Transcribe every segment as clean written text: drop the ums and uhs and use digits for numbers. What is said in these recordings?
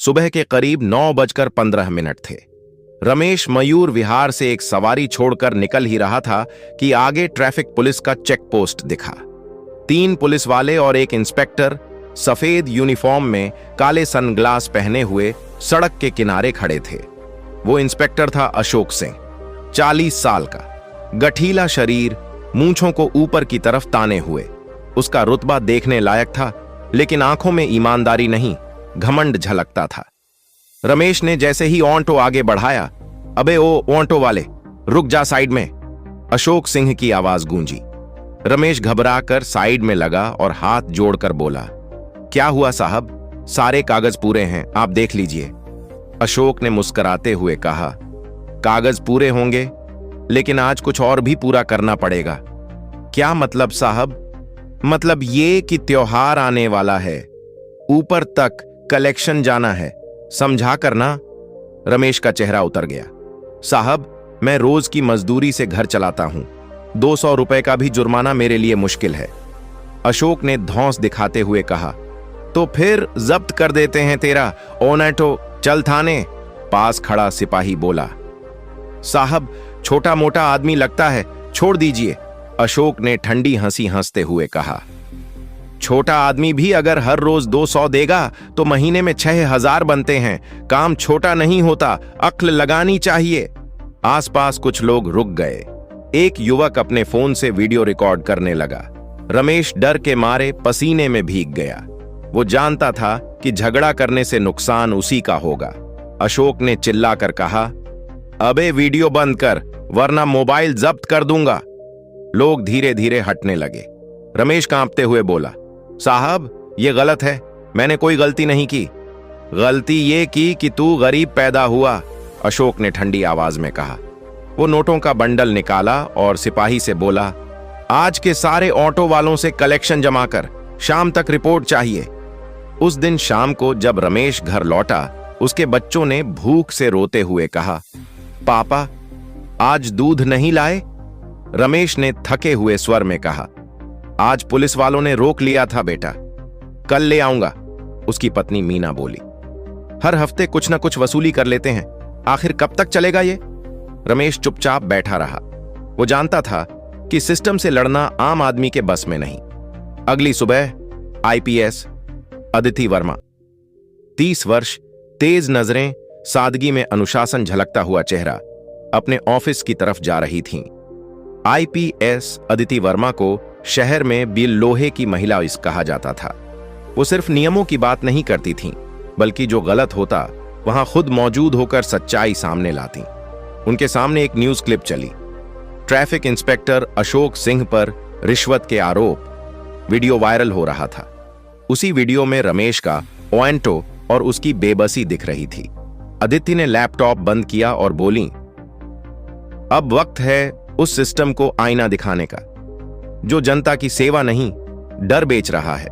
सुबह के करीब 9:15 थे। रमेश मयूर विहार से एक सवारी छोड़कर निकल ही रहा था कि आगे ट्रैफिक पुलिस का चेक पोस्ट दिखा। 3 पुलिस वाले और एक इंस्पेक्टर सफेद यूनिफॉर्म में काले सनग्लास पहने हुए सड़क के किनारे खड़े थे। वो इंस्पेक्टर था अशोक सिंह, 40 साल का, गठीला शरीर, मूंछों को ऊपर की तरफ ताने हुए। उसका रुतबा देखने लायक था, लेकिन आंखों में ईमानदारी नहीं, घमंड झलकता था। रमेश ने जैसे ही ऑटो आगे बढ़ाया, अबे ओ ऑटो वाले, रुक जा साइड में, अशोक सिंह की आवाज गूंजी। रमेश घबराकर साइड में लगा और हाथ जोड़कर बोला, क्या हुआ साहब, सारे कागज पूरे हैं, आप देख लीजिए। अशोक ने मुस्कुराते हुए कहा, कागज पूरे होंगे, लेकिन आज कुछ और भी पूरा करना पड़ेगा। क्या मतलब साहब? मतलब ये कि त्योहार आने वाला है, ऊपर तक कलेक्शन जाना है, समझा करना। रमेश का चेहरा उतर गया। साहब, मैं रोज की मजदूरी से घर चलाता हूं, 200 रुपए का भी जुर्माना मेरे लिए मुश्किल है। अशोक ने धौंस दिखाते हुए कहा, तो फिर जब्त कर देते हैं तेरा ऑटो, चल थाने। पास खड़ा सिपाही बोला, साहब छोटा मोटा आदमी लगता है, छोड़ दीजिए। अशोक ने ठंडी हंसी हंसते हुए कहा, छोटा आदमी भी अगर हर रोज 200 देगा तो महीने में 6000 बनते हैं। काम छोटा नहीं होता, अक्ल लगानी चाहिए। आसपास कुछ लोग रुक गए। एक युवक अपने फोन से वीडियो रिकॉर्ड करने लगा। रमेश डर के मारे पसीने में भीग गया। वो जानता था कि झगड़ा करने से नुकसान उसी का होगा। अशोक ने चिल्लाकर कहा, अबे वीडियो बंद कर, वरना मोबाइल जब्त कर दूंगा। लोग धीरे धीरे हटने लगे। रमेश कांपते हुए बोला, साहब ये गलत है, मैंने कोई गलती नहीं की। गलती ये की कि तू गरीब पैदा हुआ, अशोक ने ठंडी आवाज में कहा। वो नोटों का बंडल निकाला और सिपाही से बोला, आज के सारे ऑटो वालों से कलेक्शन जमा कर, शाम तक रिपोर्ट चाहिए। उस दिन शाम को जब रमेश घर लौटा, उसके बच्चों ने भूख से रोते हुए कहा, पापा आज दूध नहीं लाए? रमेश ने थके हुए स्वर में कहा, आज पुलिस वालों ने रोक लिया था बेटा, कल ले आऊंगा। उसकी पत्नी मीना बोली, हर हफ्ते कुछ ना कुछ वसूली कर लेते हैं, आखिर कब तक चलेगा ये? रमेश चुपचाप बैठा रहा। वो जानता था कि सिस्टम से लड़ना आम आदमी के बस में नहीं। अगली सुबह आईपीएस अदिति वर्मा, 30 वर्ष, तेज नजरें, सादगी में अनुशासन झलकता हुआ चेहरा, अपने ऑफिस की तरफ जा रही थीं। आईपीएस अदिति वर्मा को शहर में बिल लोहे की महिला कहा जाता था। वो सिर्फ नियमों की बात नहीं करती थीं, बल्कि जो गलत होता वहां खुद मौजूद होकर सच्चाई सामने लाती। उनके सामने एक न्यूज क्लिप चली, ट्रैफिक इंस्पेक्टर अशोक सिंह पर रिश्वत के आरोप। वीडियो वायरल हो रहा था। उसी वीडियो में रमेश का ऑटो और उसकी बेबसी दिख रही थी। अदिति ने लैपटॉप बंद किया और बोली, अब वक्त है उस सिस्टम को आईना दिखाने का जो जनता की सेवा नहीं, डर बेच रहा है।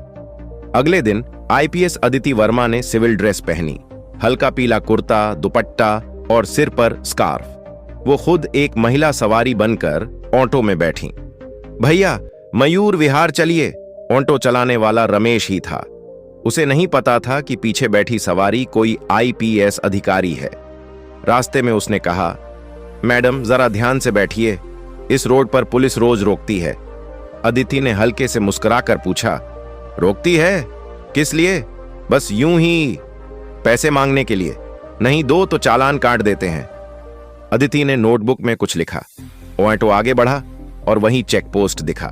अगले दिन आईपीएस अदिति वर्मा ने सिविल ड्रेस पहनी, हल्का पीला कुर्ता, दुपट्टा और सिर पर स्कार्फ। वो खुद एक महिला सवारी बनकर ऑटो में बैठी। भैया मयूर विहार चलिए। ऑटो चलाने वाला रमेश ही था। उसे नहीं पता था कि पीछे बैठी सवारी कोई आईपीएस अधिकारी है। रास्ते में उसने कहा, मैडम जरा ध्यान से बैठिए, इस रोड पर पुलिस रोज रोकती है। अदिति ने हल्के से मुस्कुराकर पूछा, रोकती है? किस लिए? बस यूं ही, पैसे मांगने के लिए। नहीं दो तो चालान काट देते हैं। अदिति ने नोटबुक में कुछ लिखा। ऑटो आगे बढ़ा और वहीं चेक पोस्ट दिखा।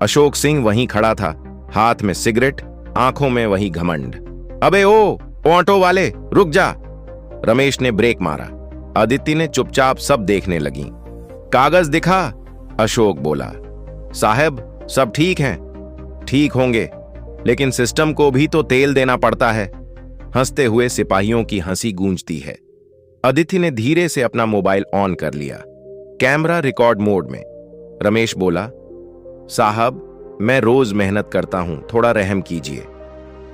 अशोक सिंह वहीं खड़ा था, हाथ में सिगरेट, आंखों में वही घमंड। अबे ओ ऑटो वाले, रुक जा। रमेश ने ब्रेक मारा। अदिति ने चुपचाप सब देखने लगी। कागज दिखा, अशोक बोला। साहब सब ठीक हैं। ठीक होंगे, लेकिन सिस्टम को भी तो तेल देना पड़ता है। हंसते हुए सिपाहियों की हंसी गूंजती है। अदिति ने धीरे से अपना मोबाइल ऑन कर लिया, कैमरा रिकॉर्ड मोड में। रमेश बोला, साहब मैं रोज मेहनत करता हूं, थोड़ा रहम कीजिए।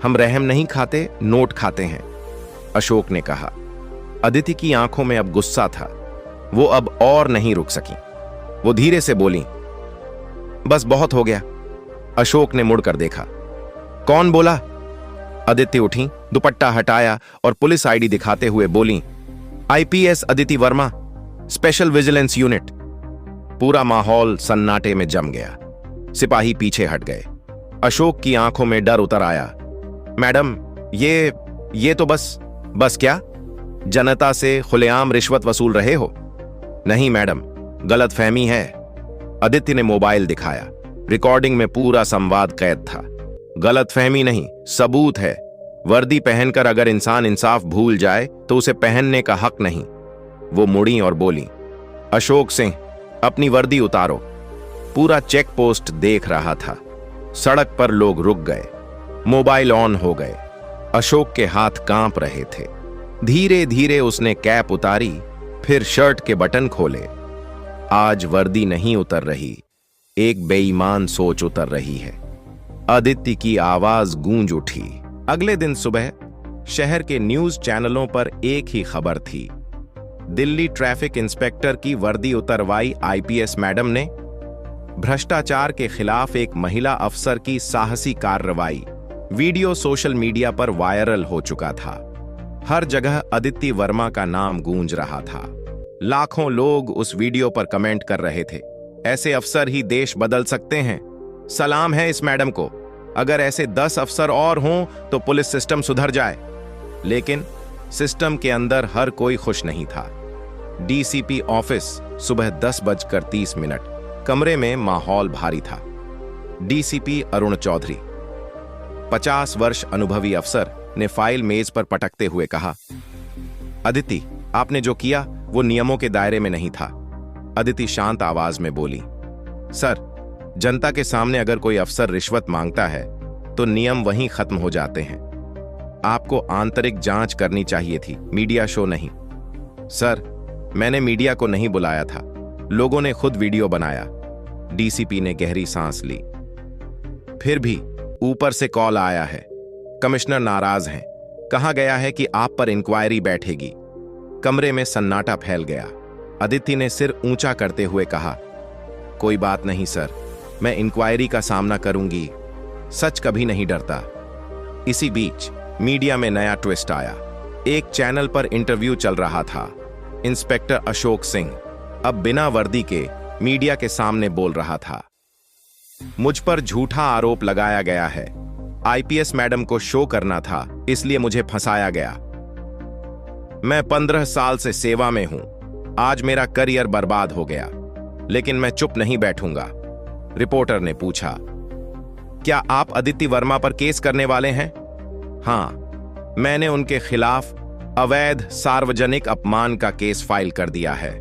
हम रहम नहीं खाते, नोट खाते हैं, अशोक ने कहा। अदिति की आंखों में अब गुस्सा था। वो अब और नहीं रुक सकी। वो धीरे से बोली, बस बहुत हो गया। अशोक ने मुड़कर देखा। कौन बोला? अदिति उठी, दुपट्टा हटाया और पुलिस आईडी दिखाते हुए बोली, IPS Aditi Verma, special vigilance unit. पूरा माहौल सन्नाटे में जम गया। सिपाही पीछे हट गए। अशोक की आंखों में डर उतर आया। मैडम, ये तो बस क्या? जनता से खुलेआम रिश्वत वसूल रहे हो? नहीं मैडम, गलतफहमी है। अदिति ने मोबाइल दिखाया। रिकॉर्डिंग में पूरा संवाद कैद था। गलतफहमी नहीं, सबूत है। वर्दी पहनकर अगर इंसान इंसाफ भूल जाए तो उसे पहनने का हक नहीं। वो मुड़ी और बोली, अशोक सिंह, अपनी वर्दी उतारो। पूरा चेक पोस्ट देख रहा था। सड़क पर लोग रुक गए, मोबाइल ऑन हो गए। अशोक के हाथ कांप रहे थे। धीरे धीरे उसने कैप उतारी, फिर शर्ट के बटन खोले। आज वर्दी नहीं उतर रही, एक बेईमान सोच उतर रही है। अदिति की आवाज गूंज उठी। अगले दिन सुबह शहर के न्यूज चैनलों पर एक ही खबर थी। दिल्ली ट्रैफिक इंस्पेक्टर की वर्दी उतरवाई आईपीएस मैडम ने। भ्रष्टाचार के खिलाफ एक महिला अफसर की साहसी कार्रवाई। वीडियो सोशल मीडिया पर वायरल हो चुका था। हर जगह अदिति वर्मा का नाम गूंज रहा था। लाखों लोग उस वीडियो पर कमेंट कर रहे थे, ऐसे अफसर ही देश बदल सकते हैं। सलाम है इस मैडम को। अगर ऐसे 10 अफसर और हों तो पुलिस सिस्टम सुधर जाए। लेकिन सिस्टम के अंदर हर कोई खुश नहीं था। डीसीपी ऑफिस, सुबह 10:30। कमरे में माहौल भारी था। डीसीपी अरुण चौधरी, 50 वर्ष अनुभवी अफसर, ने फाइल मेज पर पटकते हुए कहा, अदिति, आपने जो किया वो नियमों के दायरे में नहीं था। अदिति शांत आवाज में बोली, सर, जनता के सामने अगर कोई अफसर रिश्वत मांगता है तो नियम वहीं खत्म हो जाते हैं। आपको आंतरिक जांच करनी चाहिए थी, मीडिया शो नहीं। सर, मैंने मीडिया को नहीं बुलाया था, लोगों ने खुद वीडियो बनाया। डीसीपी ने गहरी सांस ली। फिर भी ऊपर से कॉल आया है, कमिश्नर नाराज हैं। कहा गया है कि आप पर इंक्वायरी बैठेगी। कमरे में सन्नाटा फैल गया। अदिति ने सिर ऊंचा करते हुए कहा, कोई बात नहीं सर, मैं इंक्वायरी का सामना करूंगी। सच कभी नहीं डरता। इसी बीच मीडिया में नया ट्विस्ट आया। एक चैनल पर इंटरव्यू चल रहा था। इंस्पेक्टर अशोक सिंह अब बिना वर्दी के मीडिया के सामने बोल रहा था, मुझ पर झूठा आरोप लगाया गया है। आईपीएस मैडम को शो करना था, इसलिए मुझे फंसाया गया। मैं 15 साल से सेवा में हूं। आज मेरा करियर बर्बाद हो गया, लेकिन मैं चुप नहीं बैठूंगा। रिपोर्टर ने पूछा, क्या आप अदिति वर्मा पर केस करने वाले हैं? हां, मैंने उनके खिलाफ अवैध सार्वजनिक अपमान का केस फाइल कर दिया है।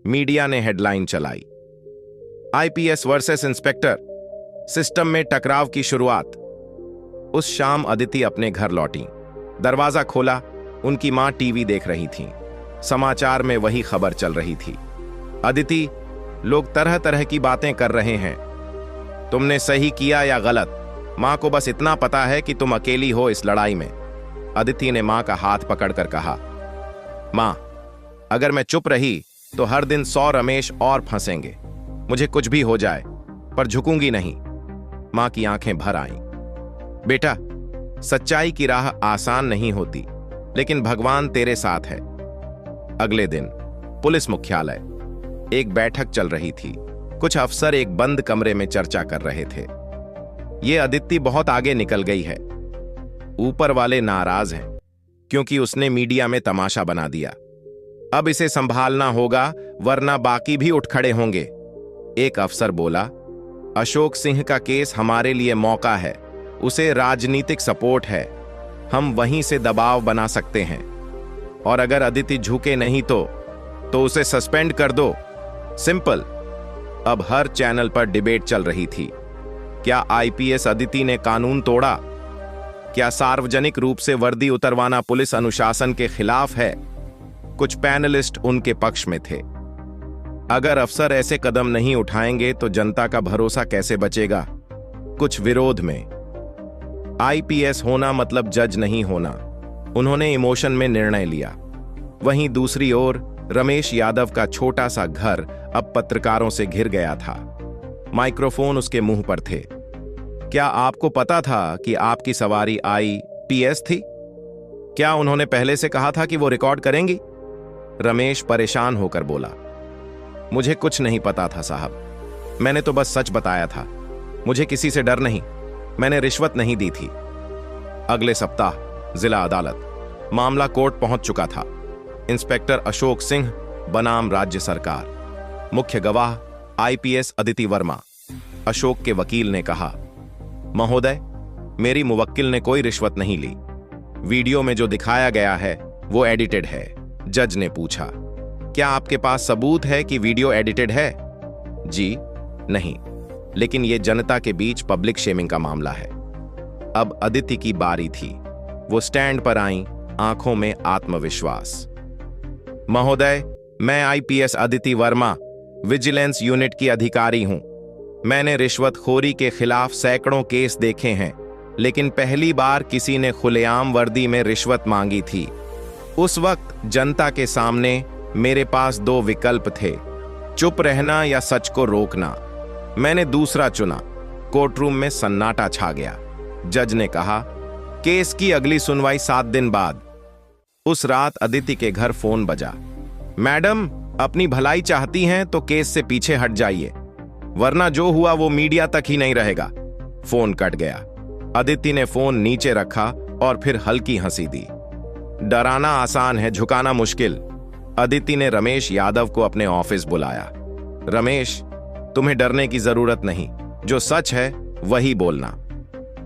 मीडिया ने हेडलाइन चलाई, आईपीएस वर्सेस इंस्पेक्टर, सिस्टम में टकराव की शुरुआत। उस शाम अदिति अपने घर लौटी। दरवाजा खोला, उनकी मां टीवी देख रही थीं। समाचार में वही खबर चल रही थी, अदिति, लोग तरह तरह की बातें कर रहे हैं, तुमने सही किया या गलत, मां को बस इतना पता है कि तुम अकेली हो इस लड़ाई में। अदिति ने मां का हाथ पकड़कर कहा, मां, अगर मैं चुप रही तो हर दिन 100 रमेश और फंसेंगे। मुझे कुछ भी हो जाए, पर झुकूंगी नहीं। मां की आंखें भर आईं। बेटा, सच्चाई की राह आसान नहीं होती, लेकिन भगवान तेरे साथ है। अगले दिन पुलिस मुख्यालय, एक बैठक चल रही थी। कुछ अफसर एक बंद कमरे में चर्चा कर रहे थे। ये अदिति बहुत आगे निकल गई है। ऊपर वाले नाराज हैं क्योंकि उसने मीडिया में तमाशा बना दिया। अब इसे संभालना होगा, वरना बाकी भी उठ खड़े होंगे। एक अफसर बोला, अशोक सिंह का केस हमारे लिए मौका है, उसे राजनीतिक सपोर्ट है, हम वहीं से दबाव बना सकते हैं। और अगर अदिति झुके नहीं तो उसे सस्पेंड कर दो, सिंपल। अब हर चैनल पर डिबेट चल रही थी। क्या आईपीएस अदिति ने कानून तोड़ा? क्या सार्वजनिक रूप से वर्दी उतरवाना पुलिस अनुशासन के खिलाफ है? कुछ पैनलिस्ट उनके पक्ष में थे। अगर अफसर ऐसे कदम नहीं उठाएंगे तो जनता का भरोसा कैसे बचेगा? कुछ विरोध में, आईपीएस होना मतलब जज नहीं होना। उन्होंने इमोशन में निर्णय लिया। वहीं दूसरी ओर रमेश यादव का छोटा सा घर अब पत्रकारों से घिर गया था। माइक्रोफोन उसके मुंह पर थे। क्या आपको पता था कि आपकी सवारी आई पीएस थी? क्या उन्होंने पहले से कहा था कि वो रिकॉर्ड करेंगी? रमेश परेशान होकर बोला, मुझे कुछ नहीं पता था साहब, मैंने तो बस सच बताया था। मुझे किसी से डर नहीं, मैंने रिश्वत नहीं दी थी। अगले सप्ताह जिला अदालत, मामला कोर्ट पहुंच चुका था। इंस्पेक्टर अशोक सिंह बनाम राज्य सरकार, मुख्य गवाह आईपीएस अदिति वर्मा। अशोक के वकील ने कहा, महोदय, मेरी मुवक्किल ने कोई रिश्वत नहीं ली। वीडियो में जो दिखाया गया है वो एडिटेड है। जज ने पूछा, क्या आपके पास सबूत है कि वीडियो एडिटेड है? जी नहीं, लेकिन यह जनता के बीच पब्लिक शेमिंग का मामला है। अब अदिति की बारी थी। वो स्टैंड पर आईं, आंखों में आत्मविश्वास। महोदय, मैं IPS Aditi Verma, vigilance unit की अधिकारी हूं। मैंने रिश्वतखोरी के खिलाफ सैकड़ों केस देखे हैं, लेकिन पहली बार किसी ने खुलेआम वर्दी में रिश्वत मांगी थी। उस वक्त जनता के सामने मेरे पास दो विकल्प थे, चुप रहना या सच को रोकना। मैंने दूसरा चुना। कोर्टरूम में सन्नाटा छा गया। जज ने कहा, केस की अगली सुनवाई 7 दिन बाद। उस रात अदिति के घर फोन बजा। मैडम, अपनी भलाई चाहती हैं तो केस से पीछे हट जाइए, वरना जो हुआ वो मीडिया तक ही नहीं रहेगा। फोन कट गया। अदिति ने फोन नीचे रखा और फिर हल्की हंसी दी। डराना आसान है, झुकाना मुश्किल। अदिति ने रमेश यादव को अपने ऑफिस बुलाया। रमेश, तुम्हें डरने की जरूरत नहीं, जो सच है वही बोलना।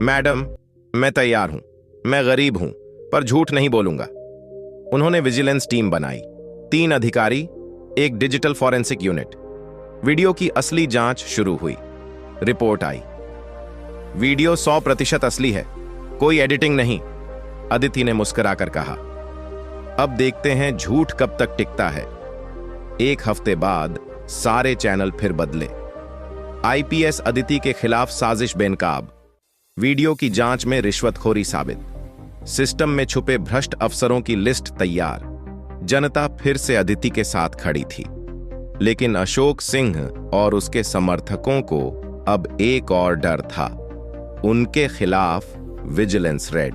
मैडम, मैं तैयार हूं। मैं गरीब हूं, पर झूठ नहीं बोलूंगा। उन्होंने विजिलेंस टीम बनाई, 3 अधिकारी, एक डिजिटल फॉरेंसिक यूनिट। वीडियो की असली जांच शुरू हुई। रिपोर्ट आई, वीडियो 100% असली है, कोई एडिटिंग नहीं। अदिति ने मुस्कुराकर कहा, अब देखते हैं झूठ कब तक टिकता है। 1 हफ्ते बाद सारे चैनल फिर बदले। आईपीएस अदिति के खिलाफ साजिश बेनकाब, वीडियो की जांच में रिश्वतखोरी साबित, सिस्टम में छुपे भ्रष्ट अफसरों की लिस्ट तैयार। जनता फिर से अदिति के साथ खड़ी थी, लेकिन अशोक सिंह और उसके समर्थकों को अब एक और डर था, उनके खिलाफ विजिलेंस रेड।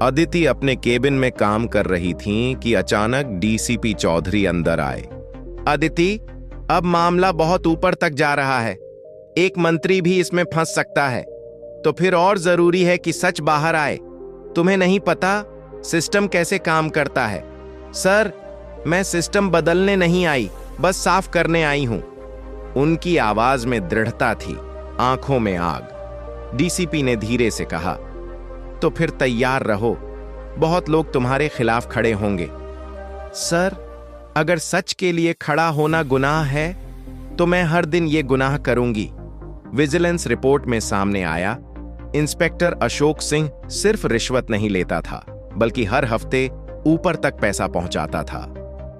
अदिति अपने केबिन में काम कर रही थीं कि अचानक डीसीपी चौधरी अंदर आए। अदिति, अब मामला बहुत ऊपर तक जा रहा है, एक मंत्री भी इसमें फंस सकता है, तो फिर और जरूरी है कि सच बाहर आए। तुम्हें नहीं पता सिस्टम कैसे काम करता है। सर, मैं सिस्टम बदलने नहीं आई, बस साफ करने आई हूं। उनकी आवाज में दृढ़ता थी, आंखों में आग। डीसीपी ने धीरे से कहा, तो फिर तैयार रहो, बहुत लोग तुम्हारे खिलाफ खड़े होंगे। सर, अगर सच के लिए खड़ा होना गुनाह है तो मैं हर दिन ये गुनाह करूंगी। विजिलेंस रिपोर्ट में सामने आया, इंस्पेक्टर अशोक सिंह सिर्फ रिश्वत नहीं लेता था, बल्कि हर हफ्ते ऊपर तक पैसा पहुंचाता था।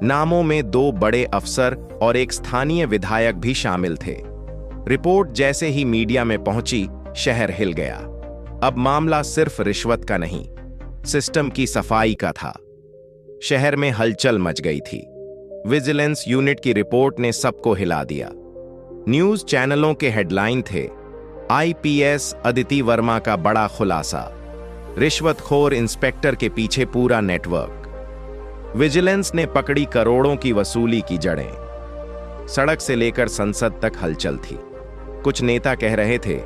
नामों में 2 बड़े अफसर और एक स्थानीय विधायक भी शामिल थे। रिपोर्ट जैसे ही मीडिया में पहुंची, शहर हिल गया। अब मामला सिर्फ रिश्वत का नहीं, सिस्टम की सफाई का था। शहर में हलचल मच गई थी। विजिलेंस यूनिट की रिपोर्ट ने सबको हिला दिया। न्यूज चैनलों के हेडलाइन थे, आईपीएस अदिति वर्मा का बड़ा खुलासा, रिश्वतखोर इंस्पेक्टर के पीछे पूरा नेटवर्क। विजिलेंस ने पकड़ी करोड़ों की वसूली की जड़ें। सड़क से लेकर संसद तक हलचल थी। कुछ नेता कह रहे थे,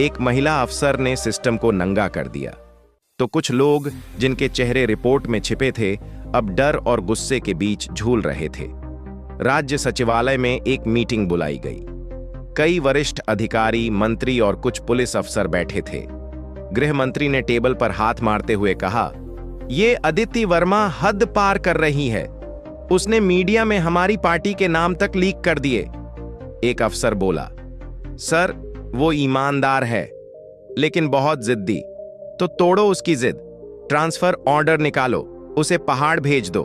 एक महिला अफसर ने सिस्टम को नंगा कर दिया, तो कुछ लोग जिनके चेहरे रिपोर्ट में छिपे थे, अब डर और गुस्से के बीच झूल रहे थे। राज्य सचिवालय में एक मीटिंग बुलाई गई। कई वरिष्ठ अधिकारी, मंत्री और कुछ पुलिस अफसर बैठे थे। गृह मंत्री ने टेबल पर हाथ मारते हुए कहा, ये अदिति वर्मा हद पार कर रही है। उसने मीडिया में हमारी पार्टी के नाम तक लीक कर दिए। एक अफसर बोला, सर, वो ईमानदार है, लेकिन बहुत जिद्दी, तो तोड़ो उसकी जिद, ट्रांसफर ऑर्डर निकालो, उसे पहाड़ भेज दो।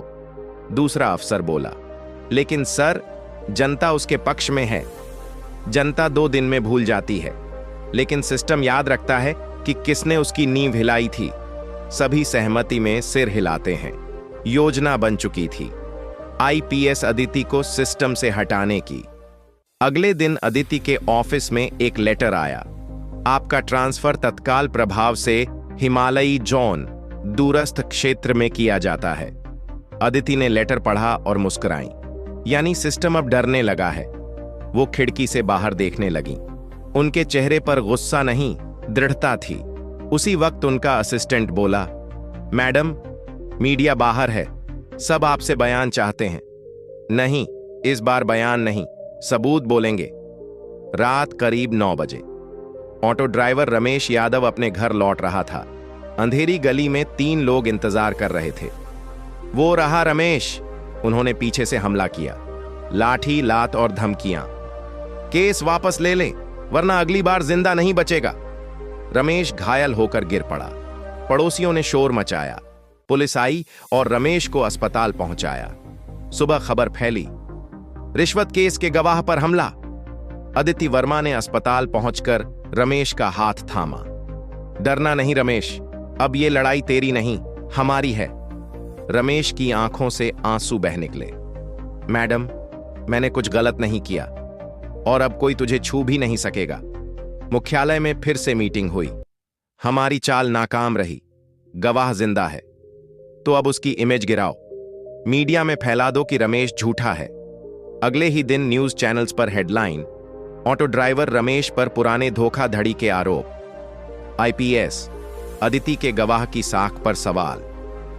दूसरा अफसर बोला, लेकिन सर, जनता उसके पक्ष में है। जनता 2 दिन में भूल जाती है, लेकिन सिस्टम याद रखता है कि किसने उसकी नींव हिलाई थी। सभी सहमति में सिर हिलाते हैं। योजना बन चुकी थी, आईपीएस अदिति को सिस्टम से हटाने की। अगले दिन अदिति के ऑफिस में एक लेटर आया, आपका ट्रांसफर तत्काल प्रभाव से हिमालयी जॉन दूरस्थ क्षेत्र में किया जाता है। अदिति ने लेटर पढ़ा और मुस्कुराई। यानी सिस्टम अब डरने लगा है। वो खिड़की से बाहर देखने लगी। उनके चेहरे पर गुस्सा नहीं, दृढ़ता थी। उसी वक्त उनका असिस्टेंट बोला, मैडम, मीडिया बाहर है, सब आपसे बयान चाहते हैं। नहीं, इस बार बयान नहीं, सबूत बोलेंगे। रात करीब 9 बजे ऑटो ड्राइवर रमेश यादव अपने घर लौट रहा था। अंधेरी गली में 3 लोग इंतजार कर रहे थे। वो रहा रमेश। उन्होंने पीछे से हमला किया। लाठी, लात और धमकियां। केस वापस ले लें वरना अगली बार जिंदा नहीं बचेगा। रमेश घायल होकर गिर पड़ा। पड़ोसियों ने शोर मचाया। पुलिस आई और रमेश को अस्पताल पहुंचाया। सुबह खबर फैली, रिश्वत केस के गवाह पर हमला। अदिति वर्मा ने अस्पताल पहुंचकर रमेश का हाथ थामा। डरना नहीं रमेश, अब ये लड़ाई तेरी नहीं, हमारी है। रमेश की आंखों से आंसू बह निकले। मैडम, मैंने कुछ गलत नहीं किया और अब कोई तुझे छू भी नहीं सकेगा। मुख्यालय में फिर से मीटिंग हुई। हमारी चाल नाकाम रही। गवाह जिंदा है तो अब उसकी इमेज गिराओ। मीडिया में फैला दो कि रमेश झूठा है। अगले ही दिन न्यूज चैनल्स पर हेडलाइन, ऑटो ड्राइवर रमेश पर पुराने धोखाधड़ी के आरोप। आईपीएस, अदिति के गवाह की साख पर सवाल।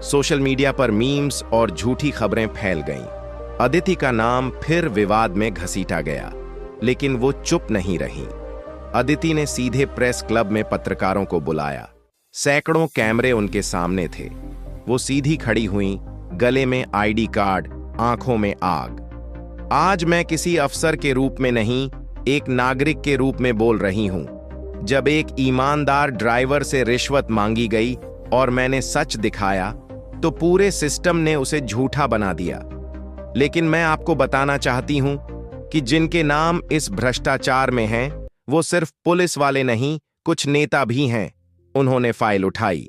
सोशल मीडिया पर मीम्स और झूठी खबरें फैल गईं। अदिति का नाम फिर विवाद में घसीटा गया, लेकिन वो चुप नहीं रही। अदिति ने सीधे प्रेस क्लब में पत्रकारों को बुलाया। सैकड़ों कैमरे उनके सामने थे। वो सीधी खड़ी हुई, गले में आईडी कार्ड, आंखों में आग। आज मैं किसी अफसर के रूप में नहीं, एक नागरिक के रूप में बोल रही हूं। जब एक ईमानदार ड्राइवर से रिश्वत मांगी गई और मैंने सच दिखाया तो पूरे सिस्टम ने उसे झूठा बना दिया। लेकिन मैं आपको बताना चाहती हूं कि जिनके नाम इस भ्रष्टाचार में हैं, वो सिर्फ पुलिस वाले नहीं, कुछ नेता भी हैं। उन्होंने फाइल उठाई।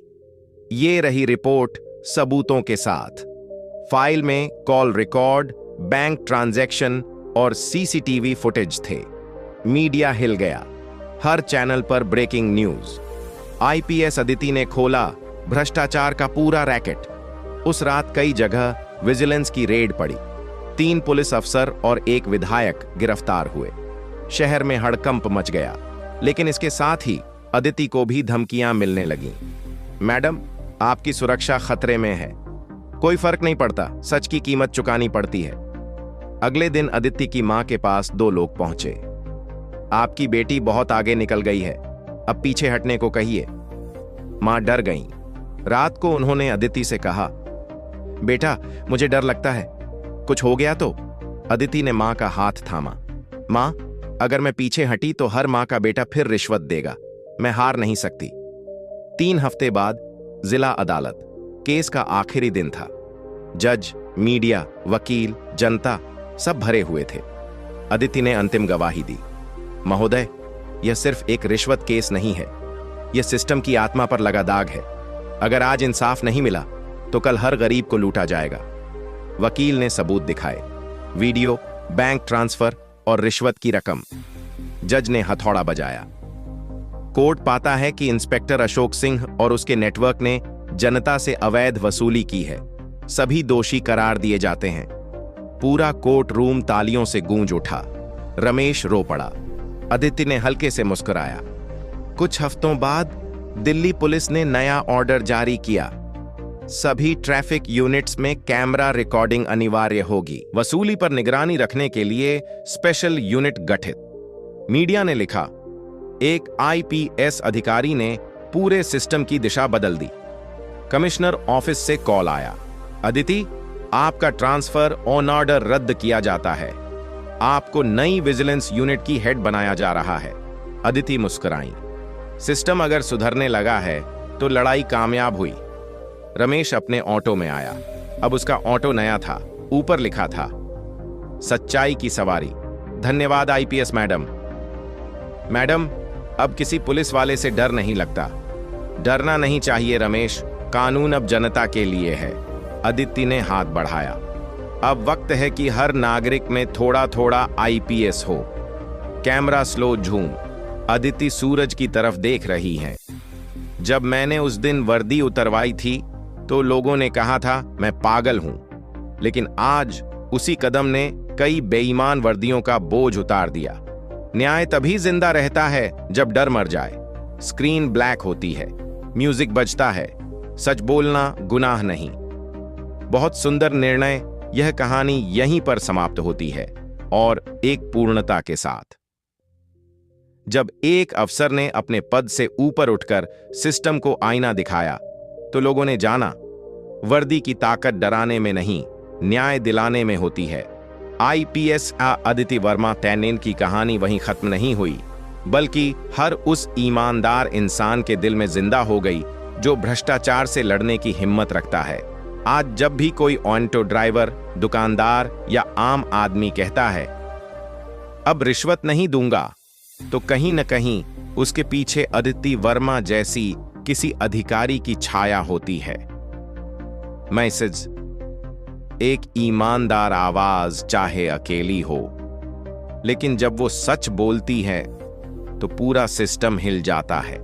ये रही रिपोर्ट सबूतों के साथ। फाइल में कॉल रिकॉर्ड, बैंक ट्रांजैक्शन और सीसीटीवी फुटेज थे। मीडिया हिल गया। हर चैनल पर ब्रेकिंग न्यूज। आईपीएस अदिति ने खोला भ्रष्टाचार का पूरा रैकेट। उस रात कई जगह विजिलेंस की रेड पड़ी। 3 पुलिस अफसर और 1 विधायक गिरफ्तार हुए। शहर में हड़कंप मच गया। लेकिन इसके साथ ही अदिति को भी धमकियां मिलने लगीं। मैडम, आपकी सुरक्षा खतरे में है। कोई फर्क नहीं पड़ता, सच की कीमत चुकानी पड़ती है। अगले दिन अदिति की मां के पास 2 लोग पहुंचे। आपकी बेटी बहुत आगे निकल गई है, अब पीछे हटने को कहिए। मां डर गईं। रात को उन्होंने अदिति से कहा, बेटा, मुझे डर लगता है, कुछ हो गया तो? अदिति ने मां का हाथ थामा। मां, अगर मैं पीछे हटी तो हर मां का बेटा फिर रिश्वत देगा। मैं हार नहीं सकती। 3 हफ्ते बाद जिला अदालत। केस का आखिरी दिन था। जज, मीडिया, वकील, जनता सब भरे हुए थे। अदिति ने अंतिम गवाही दी। महोदय, यह सिर्फ एक रिश्वत केस नहीं है, यह सिस्टम की आत्मा पर लगा दाग है। अगर आज इंसाफ नहीं मिला तो कल हर गरीब को लूटा जाएगा। वकील ने सबूत दिखाए, वीडियो, बैंक ट्रांसफर और रिश्वत की रकम। जज ने हथौड़ा बजाया। कोर्ट पाता है कि इंस्पेक्टर अशोक सिंह और उसके नेटवर्क ने जनता से अवैध वसूली की है। सभी दोषी करार दिए जाते हैं। पूरा कोर्ट रूम तालियों से गूंज उठा। रमेश रो पड़ा। अदिति ने हल्के से मुस्कुराया। कुछ हफ्तों बाद दिल्ली पुलिस ने नया ऑर्डर जारी किया। सभी ट्रैफिक यूनिट्स में कैमरा रिकॉर्डिंग अनिवार्य होगी। वसूली पर निगरानी रखने के लिए स्पेशल यूनिट गठित। मीडिया ने लिखा, एक आईपीएस अधिकारी ने पूरे सिस्टम की दिशा बदल दी। कमिश्नर ऑफिस से कॉल आया, अदिति, आपका ट्रांसफर ऑन ऑर्डर रद्द किया जाता है। आपको नई विजिलेंस यूनिट की हेड बनाया जा रहा है। अदिति मुस्कुराई। सिस्टम अगर सुधरने लगा है तो लड़ाई कामयाब हुई। रमेश अपने ऑटो में आया। अब उसका ऑटो नया था। ऊपर लिखा था, सच्चाई की सवारी। धन्यवाद आईपीएस मैडम। मैडम, अब किसी पुलिस वाले से डर नहीं लगता। डरना नहीं चाहिए रमेश, कानून अब जनता के लिए है। अदिति ने हाथ बढ़ाया। अब वक्त है कि हर नागरिक में थोड़ा थोड़ा आईपीएस हो। कैमरा स्लो झूम। अदिति सूरज की तरफ देख रही हैं। जब मैंने उस दिन वर्दी उतरवाई थी तो लोगों ने कहा था मैं पागल हूं, लेकिन आज उसी कदम ने कई बेईमान वर्दियों का बोझ उतार दिया। न्याय तभी जिंदा रहता है जब डर मर जाए। स्क्रीन ब्लैक होती है, म्यूजिक बजता है, सच बोलना गुनाह नहीं। बहुत सुंदर निर्णय। यह कहानी यहीं पर समाप्त होती है और एक पूर्णता के साथ। जब एक अफसर ने अपने पद से ऊपर उठकर सिस्टम को आईना दिखाया तो लोगों ने जाना, वर्दी की ताकत डराने में नहीं, न्याय दिलाने में होती है। आईपीएस अदिति वर्मा तैनेन की कहानी वहीं खत्म नहीं हुई, बल्कि हर उस ईमानदार इंसान के दिल में जिंदा हो गई जो भ्रष्टाचार से लड़ने की हिम्मत रखता है। आज जब भी कोई ऑटो ड्राइवर, दुकानदार या आम आदमी कहता है अब रिश्वत नहीं दूंगा, तो कहीं न कहीं उसके पीछे अदिति वर्मा जैसी किसी अधिकारी की छाया होती है। मैसेज: एक ईमानदार आवाज चाहे अकेली हो, लेकिन जब वो सच बोलती है तो पूरा सिस्टम हिल जाता है।